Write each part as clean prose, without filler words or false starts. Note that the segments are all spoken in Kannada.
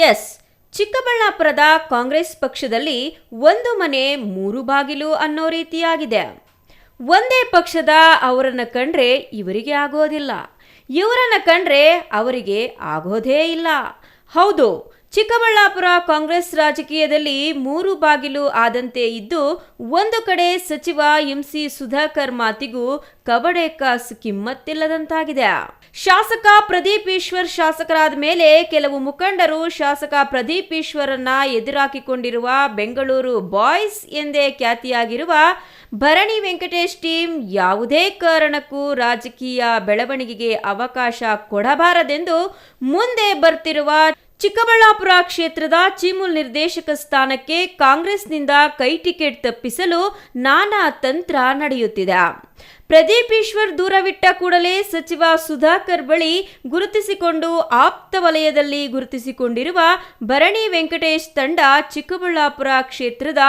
ಎಸ್, ಚಿಕ್ಕಬಳ್ಳಾಪುರದ ಕಾಂಗ್ರೆಸ್ ಪಕ್ಷದಲ್ಲಿ ಒಂದು ಮನೆ ಮೂರು ಬಾಗಿಲು ಅನ್ನೋ ರೀತಿಯಾಗಿದೆ. ಒಂದೇ ಪಕ್ಷದ ಅವರನ್ನ ಕಂಡ್ರೆ ಇವರಿಗೆ ಆಗೋದಿಲ್ಲ, ಇವರನ್ನ ಕಂಡ್ರೆ ಅವರಿಗೆ ಆಗೋದೇ ಇಲ್ಲ. ಹೌದು, ಚಿಕ್ಕಬಳ್ಳಾಪುರ ಕಾಂಗ್ರೆಸ್ ರಾಜಕೀಯದಲ್ಲಿ ಮೂರು ಬಾಗಿಲು ಆದಂತೆ ಇದ್ದು, ಒಂದು ಕಡೆ ಸಚಿವ ಎಂಸಿ ಸುಧಾಕರ್ ಮಾತಿಗೂ ಕಬಡೆ ಕಾಸು ಕಿಮ್ಮತ್ತಿಲ್ಲದಂತಾಗಿದೆ. ಶಾಸಕ ಪ್ರದೀಪ್ ಈಶ್ವರ್ ಶಾಸಕರಾದ ಮೇಲೆ ಕೆಲವು ಮುಖಂಡರು ಶಾಸಕ ಪ್ರದೀಪ್ ಈಶ್ವರನ್ನ ಎದುರಾಕಿಕೊಂಡಿರುವ ಬೆಂಗಳೂರು ಬಾಯ್ಸ್ ಎಂದೇ ಖ್ಯಾತಿಯಾಗಿರುವ ಭರಣಿ ವೆಂಕಟೇಶ್ ಟೀಮ್ ಯಾವುದೇ ಕಾರಣಕ್ಕೂ ರಾಜಕೀಯ ಬೆಳವಣಿಗೆಗೆ ಅವಕಾಶ ಕೊಡಬಾರದೆಂದು ಮುಂದೆ ಬರ್ತಿರುವ ಚಿಕ್ಕಬಳ್ಳಾಪುರ ಕ್ಷೇತ್ರದ ಚೀಮೂಲ್ ನಿರ್ದೇಶಕ ಸ್ಥಾನಕ್ಕೆ ಕಾಂಗ್ರೆಸ್ನಿಂದ ಕೈ ಟಿಕೆಟ್ ತಪ್ಪಿಸಲು ನಾನಾ ತಂತ್ರ ನಡೆಯುತ್ತಿದೆ. ಪ್ರದೀಪ್ ಈಶ್ವರ್ ದೂರವಿಟ್ಟ ಕೂಡಲೇ ಸಚಿವ ಸುಧಾಕರ್ ಬಳಿ ಗುರುತಿಸಿಕೊಂಡು ಆಪ್ತ ವಲಯದಲ್ಲಿ ಗುರುತಿಸಿಕೊಂಡಿರುವ ಭರಣಿ ವೆಂಕಟೇಶ್ ತಂಡ ಚಿಕ್ಕಬಳ್ಳಾಪುರ ಕ್ಷೇತ್ರದ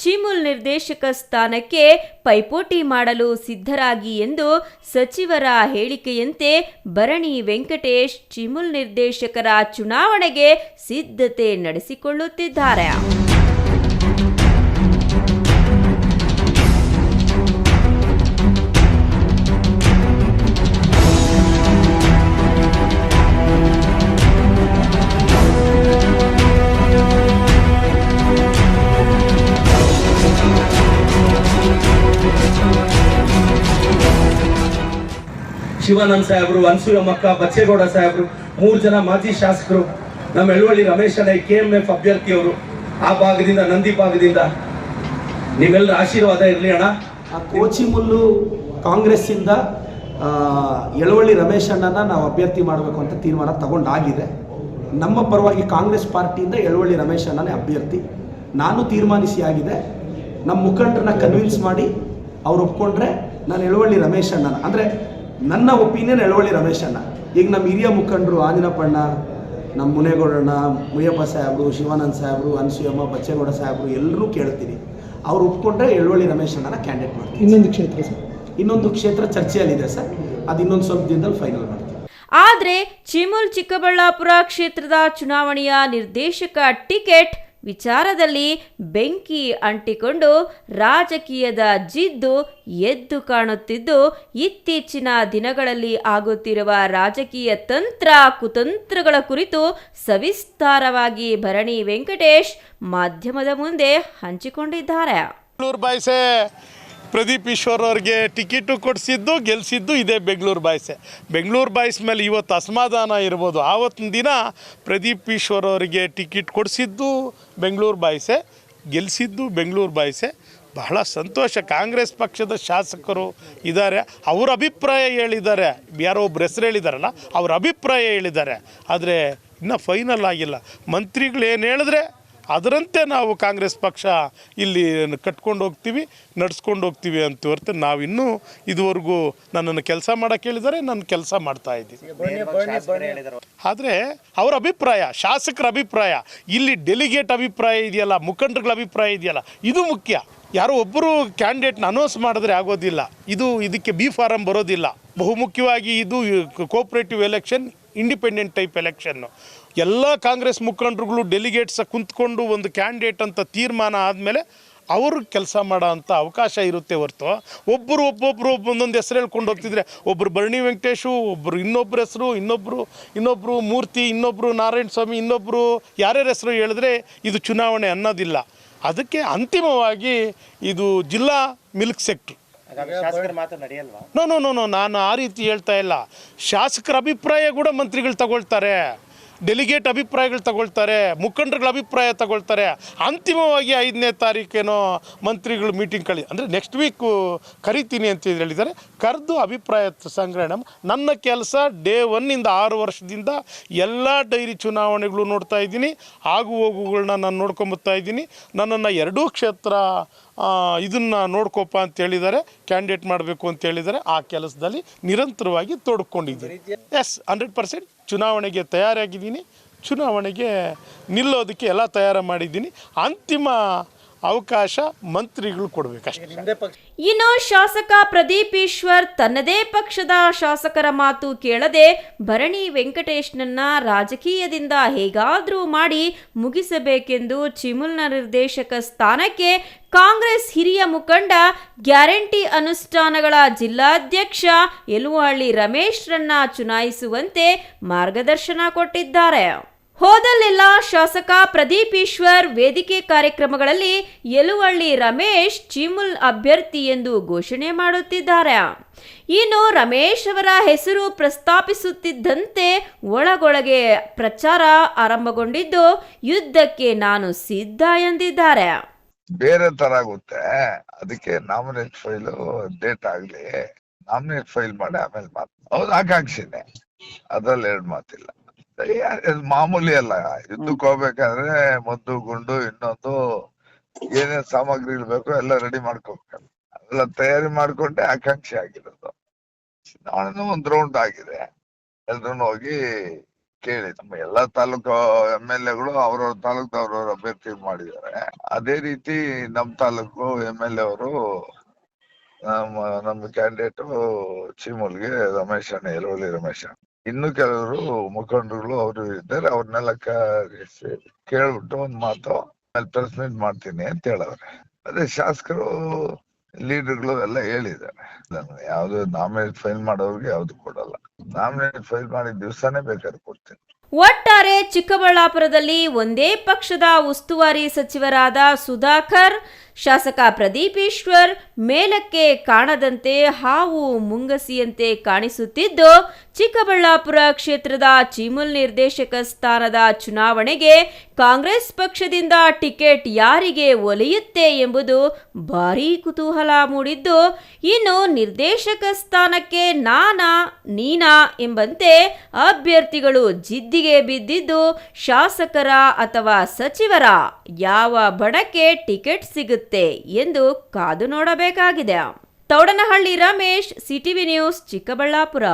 ಚೀಮೂಲ್ ನಿರ್ದೇಶಕ ಸ್ಥಾನಕ್ಕೆ ಪೈಪೋಟಿ ಮಾಡಲು ಸಿದ್ಧರಾಗಿ ಎಂದು ಸಚಿವರ ಹೇಳಿಕೆಯಂತೆ ಭರಣಿ ವೆಂಕಟೇಶ್ ಚೀಮೂಲ್ ನಿರ್ದೇಶಕರ ಚುನಾವಣೆಗೆ ಸಿದ್ಧತೆ ನಡೆಸಿಕೊಳ್ಳುತ್ತಿದ್ದಾರೆ. ಶಿವಾನಂದ್ ಸಾಹೇಬರು, ಅನ್ಸೂಯಮ್ಮಕ್ಕ, ಬಚ್ಚೇಗೌಡ ಸಾಹೇಬರು, 3 ಜನ ಮಾಜಿ ಶಾಸಕರು, ನಮ್ಮ ಎಳವಳ್ಳಿ ರಮೇಶ್ ಅಣ್ಣ KMF ಅಭ್ಯರ್ಥಿಯವರು, ಆ ಭಾಗದಿಂದ ನಂದಿ ಭಾಗದಿಂದ ನೀವೆಲ್ಲರ ಆಶೀರ್ವಾದ ಇರಲಿ ಅಣ್ಣ. ಕೋಚಿಮುಲ್ಲು ಕಾಂಗ್ರೆಸ್ ಇಂದ ಎಳವಳ್ಳಿ ರಮೇಶ್ ಅಣ್ಣನ ನಾವು ಅಭ್ಯರ್ಥಿ ಮಾಡಬೇಕು ಅಂತ ತೀರ್ಮಾನ ತಗೊಂಡಾಗಿದೆ. ನಮ್ಮ ಪರವಾಗಿ ಕಾಂಗ್ರೆಸ್ ಪಾರ್ಟಿಯಿಂದ ಎಳವಳ್ಳಿ ರಮೇಶ್ ಅಣ್ಣನೇ ಅಭ್ಯರ್ಥಿ ನಾನು ತೀರ್ಮಾನಿಸಿ ಆಗಿದೆ. ನಮ್ಮ ಮುಖಂಡರನ್ನ ಕನ್ವಿನ್ಸ್ ಮಾಡಿ ಅವ್ರು ಒಪ್ಕೊಂಡ್ರೆ ನಾನು ಎಳವಳ್ಳಿ ರಮೇಶ್ ಅಣ್ಣನ, ಅಂದರೆ ನನ್ನ ಒಪಿನಿಯನ್ ಎಳವಳ್ಳಿ ರಮೇಶ್ ಅಣ್ಣ. ಈಗ ನಮ್ಮ ಹಿರಿಯ ಮುಖಂಡರು ಆಂಜನಪ್ಪಣ್ಣ, ನಮ್ಮ ಮುನೇಗೌಡಣ್ಣ, ಮುಯ್ಯಪ್ಪ ಸಾಹೇಬರು, ಶಿವಾನಂದ್ ಸಾಹೇಬರು, ಅನ್ಸೂಯಮ್ಮ, ಬಚ್ಚೇಗೌಡ ಸಾಹೇಬರು ಎಲ್ಲರೂ ಕೇಳ್ತೀನಿ. ಅವ್ರು ಒಪ್ಕೊಂಡ್ರೆ ಎಳವಳ್ಳಿ ರಮೇಶ್ ಅಣ್ಣನ ಕ್ಯಾಂಡಿಡೇಟ್ ಮಾಡ್ತೀನಿ. ಇನ್ನೊಂದು ಕ್ಷೇತ್ರ ಚರ್ಚೆಯಲ್ಲಿದೆ ಸರ್, ಅದು ಇನ್ನೊಂದು ಸ್ವಲ್ಪ ದಿನದಲ್ಲಿ ಫೈನಲ್ ಮಾಡ್ತೀವಿ. ಆದರೆ ಚೀಮೂಲ್ ಚಿಕ್ಕಬಳ್ಳಾಪುರ ಕ್ಷೇತ್ರದ ಚುನಾವಣೆಯ ನಿರ್ದೇಶಕ ಟಿಕೆಟ್ ವಿಚಾರದಲ್ಲಿ ಬೆಂಕಿ ಅಂಟಿಕೊಂಡು ರಾಜಕೀಯದ ಜಿದ್ದು ಎದ್ದು ಕಾಣುತ್ತಿದ್ದು, ಇತ್ತೀಚಿನ ದಿನಗಳಲ್ಲಿ ಆಗುತ್ತಿರುವ ರಾಜಕೀಯ ತಂತ್ರ ಕುತಂತ್ರಗಳ ಕುರಿತು ಸವಿಸ್ತಾರವಾಗಿ ಭರಣಿ ವೆಂಕಟೇಶ್ ಮಾಧ್ಯಮದ ಮುಂದೆ ಹಂಚಿಕೊಂಡಿದ್ದಾರೆ. ಪ್ರದೀಪ್ ಈಶ್ವರ್ ಅವ್ರಿಗೆ ಟಿಕೆಟು ಕೊಡಿಸಿದ್ದು ಗೆಲ್ಲಿಸಿದ್ದು ಇದೇ ಬೆಂಗಳೂರು ಬಾಯ್ಸ್ ಮೇಲೆ ಇವತ್ತು ಅಸಮಾಧಾನ ಇರ್ಬೋದು. ಆವತ್ತಿನ ದಿನ ಪ್ರದೀಪ್ ಈಶ್ವರ್ ಅವರಿಗೆ ಟಿಕೆಟ್ ಕೊಡಿಸಿದ್ದು ಬೆಂಗಳೂರು ಬಾಯ್ಸೆ, ಗೆಲ್ಲಿಸಿದ್ದು ಬೆಂಗಳೂರು ಬಾಯ್ಸೆ. ಬಹಳ ಸಂತೋಷ. ಕಾಂಗ್ರೆಸ್ ಪಕ್ಷದ ಶಾಸಕರು ಇದ್ದಾರೆ, ಅವ್ರ ಅಭಿಪ್ರಾಯ ಹೇಳಿದ್ದಾರೆ. ಯಾರೋ ಒಬ್ಬರು ಹೆಸರು ಹೇಳಿದಾರಲ್ಲ, ಅವ್ರ ಅಭಿಪ್ರಾಯ ಹೇಳಿದ್ದಾರೆ. ಆದರೆ ಇನ್ನೂ ಫೈನಲ್ ಆಗಿಲ್ಲ. ಮಂತ್ರಿಗಳು ಏನು ಹೇಳಿದ್ರೆ ಅದರಂತೆ ನಾವು ಕಾಂಗ್ರೆಸ್ ಪಕ್ಷ ಇಲ್ಲಿ ಕಟ್ಕೊಂಡು ಹೋಗ್ತೀವಿ, ನಡೆಸ್ಕೊಂಡು ಹೋಗ್ತೀವಿ ಅಂತ ಹೊರತು ನಾವಿನ್ನೂ ಇದುವರೆಗೂ ನನ್ನನ್ನು ಕೆಲಸ ಮಾಡೋಕ್ಕೆ ಹೇಳಿದ್ದಾರೆ, ನಾನು ಕೆಲಸ ಮಾಡ್ತಾ ಇದ್ದೀನಿ. ಆದರೆ ಅವರ ಅಭಿಪ್ರಾಯ, ಶಾಸಕರ ಅಭಿಪ್ರಾಯ, ಇಲ್ಲಿ ಡೆಲಿಗೇಟ್ ಅಭಿಪ್ರಾಯ ಇದೆಯಲ್ಲ, ಮುಖಂಡರುಗಳ ಅಭಿಪ್ರಾಯ ಇದೆಯಲ್ಲ, ಇದು ಮುಖ್ಯ. ಯಾರೋ ಒಬ್ಬರು ಕ್ಯಾಂಡಿಡೇಟ್ನ ಅನೌನ್ಸ್ ಮಾಡಿದ್ರೆ ಆಗೋದಿಲ್ಲ, ಇದಕ್ಕೆ ಬಿ ಫಾರಮ್ ಬರೋದಿಲ್ಲ. ಬಹುಮುಖ್ಯವಾಗಿ ಇದು cooperative election, independent type election. ಎಲ್ಲ ಕಾಂಗ್ರೆಸ್ ಮುಖಂಡರುಗಳು ಡೆಲಿಗೇಟ್ಸ್ ಕುಂತ್ಕೊಂಡು ಒಂದು ಕ್ಯಾಂಡಿಡೇಟ್ ಅಂತ ತೀರ್ಮಾನ ಆದಮೇಲೆ ಅವರು ಕೆಲಸ ಮಾಡೋ ಅಂಥ ಅವಕಾಶ ಇರುತ್ತೆ ಹೊರತು ಒಬ್ಬರು ಒಂದೊಂದು ಹೆಸರು ಹೇಳ್ಕೊಂಡು ಹೋಗ್ತಿದ್ರೆ, ಒಬ್ಬರು ಭರಣಿ ವೆಂಕಟೇಶು, ಒಬ್ಬರು ಇನ್ನೊಬ್ಬರ ಹೆಸರು, ಇನ್ನೊಬ್ಬರು ಮೂರ್ತಿ, ಇನ್ನೊಬ್ಬರು ನಾರಾಯಣ ಸ್ವಾಮಿ, ಇನ್ನೊಬ್ಬರು ಯಾರ್ಯಾರ ಹೆಸರು ಹೇಳಿದ್ರೆ ಇದು ಚುನಾವಣೆ ಅನ್ನೋದಿಲ್ಲ. ಅದಕ್ಕೆ ಅಂತಿಮವಾಗಿ ಇದು ಜಿಲ್ಲಾ ಮಿಲ್ಕ್ ಸೆಕ್ಟ್ರ್. ನೋ, ನಾನು ಆ ರೀತಿ ಹೇಳ್ತಾ ಇಲ್ಲ. ಶಾಸಕರ ಅಭಿಪ್ರಾಯ ಕೂಡ ಮಂತ್ರಿಗಳು ತಗೊಳ್ತಾರೆ, ಡೆಲಿಗೇಟ್ ಅಭಿಪ್ರಾಯಗಳು ತಗೊಳ್ತಾರೆ, ಮುಖಂಡರುಗಳ ಅಭಿಪ್ರಾಯ ತಗೊಳ್ತಾರೆ. ಅಂತಿಮವಾಗಿ 5ನೇ ತಾರೀಕೇನೋ ಮಂತ್ರಿಗಳು ಮೀಟಿಂಗ್ ಅಂದರೆ ನೆಕ್ಸ್ಟ್ ವೀಕು ಕರಿತೀನಿ ಅಂತ ಹೇಳಿದ್ದಾರೆ. ಕರೆದು ಅಭಿಪ್ರಾಯ ಸಂಗ್ರಹಣೆ. ನನ್ನ ಕೆಲಸ ಡೇ 1 6 ವರ್ಷದಿಂದ ಎಲ್ಲ ಡೈರಿ ಚುನಾವಣೆಗಳು ನೋಡ್ತಾ ಇದ್ದೀನಿ, ಆಗು ಹೋಗುಗಳನ್ನ ನಾನು ನೋಡ್ಕೊಂಬತ್ತಾ ಇದ್ದೀನಿ. ನನ್ನನ್ನು 2 ಕ್ಷೇತ್ರ ಇದನ್ನು ನೋಡ್ಕೊಪ್ಪ ಅಂತ ಹೇಳಿದ್ದಾರೆ, ಕ್ಯಾಂಡಿಡೇಟ್ ಮಾಡಬೇಕು ಅಂತ ಹೇಳಿದ್ದಾರೆ. ಆ ಕೆಲಸದಲ್ಲಿ ನಿರಂತರವಾಗಿ ತೊಡ್ಕೊಂಡಿದ್ದೀನಿ. 100% ಚುನಾವಣೆಗೆ ತಯಾರಾಗಿದ್ದೀನಿ, ಚುನಾವಣೆಗೆ ನಿಲ್ಲೋದಕ್ಕೆ ಎಲ್ಲ ತಯಾರು ಮಾಡಿದ್ದೀನಿ. ಅಂತಿಮ ಅವಕಾಶ ಮಂತ್ರಿಗಳು ಕೊಡಬೇಕಷ್ಟೇ. ಇನ್ನು ಶಾಸಕ ಪ್ರದೀಪ್ ಈಶ್ವರ್ ತನ್ನದೇ ಪಕ್ಷದ ಶಾಸಕರ ಮಾತು ಕೇಳದೆ ಭರಣಿ ವೆಂಕಟೇಶ್ನನ್ನ ರಾಜಕೀಯದಿಂದ ಹೇಗಾದ್ರೂ ಮಾಡಿ ಮುಗಿಸಬೇಕೆಂದು ಚಿಮುಲ್ನ ನಿರ್ದೇಶಕ ಸ್ಥಾನಕ್ಕೆ ಕಾಂಗ್ರೆಸ್ ಹಿರಿಯ ಮುಖಂಡ ಗ್ಯಾರಂಟಿ ಅನುಷ್ಠಾನಗಳ ಜಿಲ್ಲಾಧ್ಯಕ್ಷ ಯಲುವಳ್ಳಿ ರಮೇಶ್ರನ್ನ ಚುನಾಯಿಸುವಂತೆ ಮಾರ್ಗದರ್ಶನ ಕೊಟ್ಟಿದ್ದಾರೆ. ಹೋದಲ್ಲೆಲ್ಲ ಶಾಸಕ ಪ್ರದೀಪ್ ಈಶ್ವರ್ ವೇದಿಕೆ ಕಾರ್ಯಕ್ರಮಗಳಲ್ಲಿ ಯಲುವಳ್ಳಿ ರಮೇಶ್ ಚಿಮುಲ್ ಅಭ್ಯರ್ಥಿ ಎಂದು ಘೋಷಣೆ ಮಾಡುತ್ತಿದ್ದಾರೆ. ಇನ್ನು ರಮೇಶ್ ಅವರ ಹೆಸರು ಪ್ರಸ್ತಾಪಿಸುತ್ತಿದ್ದಂತೆ ಒಳಗೊಳಗೆ ಪ್ರಚಾರ ಆರಂಭಗೊಂಡಿದ್ದು ಯುದ್ಧಕ್ಕೆ ನಾನು ಸಿದ್ಧ ಎಂದಿದ್ದಾರೆ. ಬೇರೆ ತರ ಆಗುತ್ತೆ, ಅದಕ್ಕೆ ನಾಮಿನೇಟ್ ಫೈಲ್ ಡೇಟ್ ಆಗ್ಲಿ, ನಾಮಿನೇಟ್ ಫೈಲ್ ಮಾಡಿ ಆಮೇಲೆ ಮಾತು. ಹೌದು, ಆಕಾಂಕ್ಷಿನೇ, ಅದ್ರಲ್ಲಿ ಎರಡು ಮಾತಿಲ್ಲ. ಮಾಮೂಲಿ ಅಲ್ಲ, ಯುದ್ಧಕ್ಕೆ ಹೋಗ್ಬೇಕಾದ್ರೆ ಮದ್ದು ಗುಂಡು ಇನ್ನೊಂದು ಏನೇನ್ ಸಾಮಗ್ರಿಗಳು ಬೇಕೋ ಎಲ್ಲ ರೆಡಿ ಮಾಡ್ಕೋಬೇಕು. ಅದೆಲ್ಲ ತಯಾರಿ ಮಾಡ್ಕೊಂಡೆ ಆಕಾಂಕ್ಷಿ ಆಗಿರೋದು. ನಾನು ಒಂದ್ ರೌಂಡ್ ಆಗಿದೆ, ಎಲ್ರೂ ಹೋಗಿ ಕೇಳಿ. ನಮ್ಮ ಎಲ್ಲಾ ತಾಲೂಕು MLAಗಳು ಅವ್ರವ್ರ ತಾಲೂಕು ಅವ್ರವ್ರ ಅಭ್ಯರ್ಥಿ ಮಾಡಿದ್ದಾರೆ. ಅದೇ ರೀತಿ ನಮ್ ತಾಲೂಕು MLA ಅವರು ನಮ್ಮ ಕ್ಯಾಂಡಿಡೇಟ್ ಚಿಮುಲ್ಗೆ ರಮೇಶ್ ಅಣ್ಣ, ಯಲುವಳ್ಳಿ ರಮೇಶ್ ಅಣ್ಣ. ಇನ್ನು ಕೆಲವರು ಮುಖಂಡರುಗಳು ಅವರು ಇದ್ದಾರೆ, ಅವ್ರನ್ನೆಲ್ಲ ಕೇಳ್ಬಿಟ್ಟು ಒಂದ್ ಮಾತು ಪ್ರೆಸ್ ಮೀಟ್ ಮಾಡ್ತೀನಿ ಅಂತ ಹೇಳವ್ರೆ. ಅದೇ ಶಾಸಕರು ಲೀಡರ್ಗಳು ಎಲ್ಲ ಹೇಳಿದ್ದಾರೆ. ಯಾವ್ದು ನಾಮಿನೇಟ್ ಫೈಲ್ ಮಾಡೋರ್ಗೆ ಯಾವ್ದು ಕೊಡಲ್ಲ, ನಾಮಿನೇಟ್ ಫೈಲ್ ಮಾಡಿದ ದಿವ್ಸನೇ ಬೇಕಾದ್ರೆ ಕೊಡ್ತೀನಿ. ಒಟ್ಟಾರೆ ಚಿಕ್ಕಬಳ್ಳಾಪುರದಲ್ಲಿ ಒಂದೇ ಪಕ್ಷದ ಉಸ್ತುವಾರಿ ಸಚಿವರಾದ ಸುಧಾಕರ್, ಶಾಸಕ ಪ್ರದೀಪ್ ಈಶ್ವರ್ ಮೇಲಕ್ಕೆ ಕಾಣದಂತೆ ಹಾವು ಮುಂಗಸಿಯಂತೆ ಕಾಣಿಸುತ್ತಿದ್ದು, ಚಿಕ್ಕಬಳ್ಳಾಪುರ ಕ್ಷೇತ್ರದ ಚಿಮುಲ್ ನಿರ್ದೇಶಕ ಸ್ಥಾನದ ಚುನಾವಣೆಗೆ ಕಾಂಗ್ರೆಸ್ ಪಕ್ಷದಿಂದ ಟಿಕೆಟ್ ಯಾರಿಗೆ ಒಲಿಯುತ್ತೆ ಎಂಬುದು ಭಾರೀ ಕುತೂಹಲ ಮೂಡಿದ್ದು, ಇನ್ನು ನಿರ್ದೇಶಕ ಸ್ಥಾನಕ್ಕೆ ನೀನಾ ಎಂಬಂತೆ ಅಭ್ಯರ್ಥಿಗಳು ಜಿದ್ದಿಗೆ ಬಿದ್ದಿದ್ದು, ಶಾಸಕರ ಅಥವಾ ಸಚಿವರ ಯಾವ ಬಣಕ್ಕೆ ಟಿಕೆಟ್ ಸಿಗುತ್ತೆ ಎಂದು ಕಾದು ನೋಡಬೇಕಾಗಿದೆ. Thoudanahalli Ramesh, CTV news, Chikkaballapur.